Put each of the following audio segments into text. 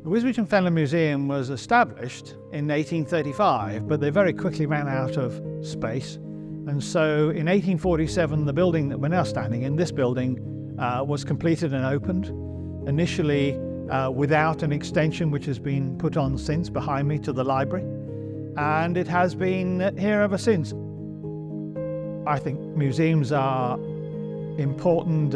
The Wisbech and Fenland Museum was established in 1835, but they very quickly ran out of space. And so in 1847, the building that we're now standing in, this building, was completed and opened. Initially without an extension which has been put on since behind me to the library. And it has been here ever since. I think museums are important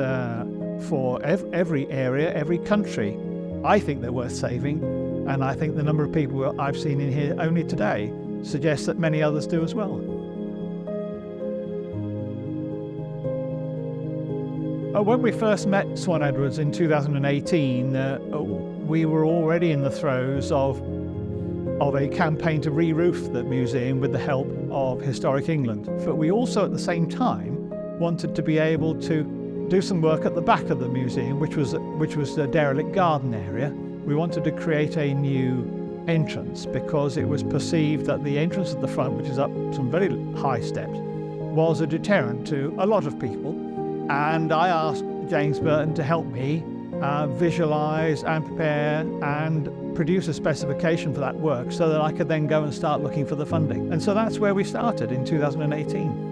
for every area, every country. I think they're worth saving, and I think the number of people I've seen in here only today suggests that many others do as well. When we first met Swann Edwards in 2018, we were already in the throes of a campaign to re-roof the museum with the help of Historic England. But we also at the same time wanted to be able to do some work at the back of the museum, which was the derelict garden area. We wanted to create a new entrance because it was perceived that the entrance at the front, which is up some very high steps, was a deterrent to a lot of people. And I asked James Burton to help me visualise and prepare and produce a specification for that work so that I could then go and start looking for the funding. And so that's where we started in 2018.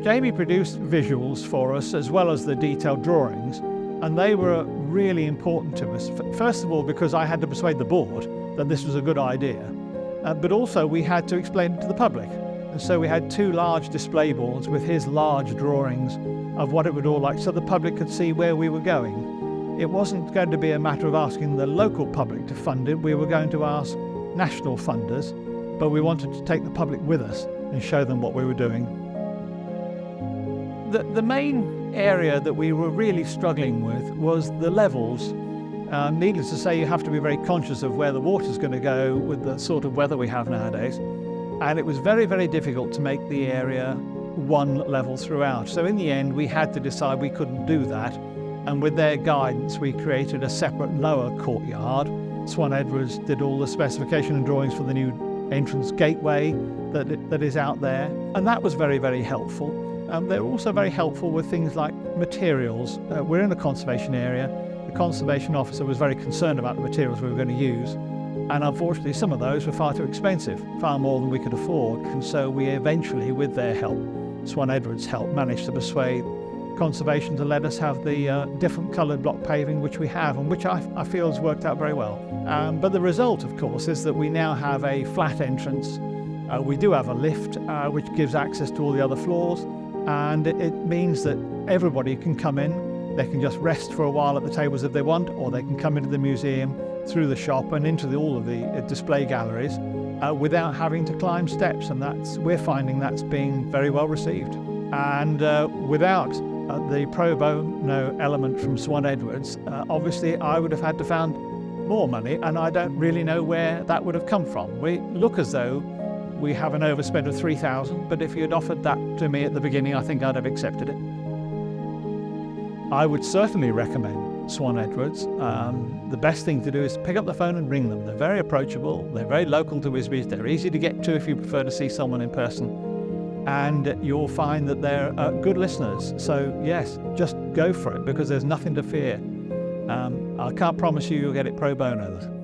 Jamie produced visuals for us as well as the detailed drawings, and they were really important to us. First of all, because I had to persuade the board that this was a good idea, but also we had to explain it to the public. And so we had 2 large display boards with his large drawings of what it would all like so the public could see where we were going. It wasn't going to be a matter of asking the local public to fund it. We were going to ask national funders, but we wanted to take the public with us and show them what we were doing. The main area that we were really struggling with was the levels. Needless to say, you have to be very conscious of where the water's going to go with the sort of weather we have nowadays. And it was very, very difficult to make the area one level throughout. So in the end, we had to decide we couldn't do that. And with their guidance, we created a separate lower courtyard. Swann Edwards did all the specification and drawings for the new entrance gateway that is out there. And that was very, very helpful. They're also very helpful with things like materials. We're in a conservation area. The conservation officer was very concerned about the materials we were going to use. And unfortunately, some of those were far too expensive, far more than we could afford. And so we eventually, with their help, Swann Edwards' help, managed to persuade conservation to let us have the different coloured block paving which we have, and which I feel has worked out very well. But the result, of course, is that we now have a flat entrance. We do have a lift which gives access to all the other floors, and it means that everybody can come in. They can just rest for a while at the tables if they want, or they can come into the museum through the shop and into all of the display galleries without having to climb steps, and we're finding that's being very well received. And without the pro bono element from Swann Edwards, obviously I would have had to find more money, and I don't really know where that would have come from. We look as though we have an overspend of $3,000, but if you'd offered that to me at the beginning, I think I'd have accepted it. I would certainly recommend Swann Edwards. The best thing to do is pick up the phone and ring them. They're very approachable, they're very local to Wisbech, they're easy to get to if you prefer to see someone in person, and you'll find that they're good listeners. So yes, just go for it because there's nothing to fear. I can't promise you'll get it pro bono.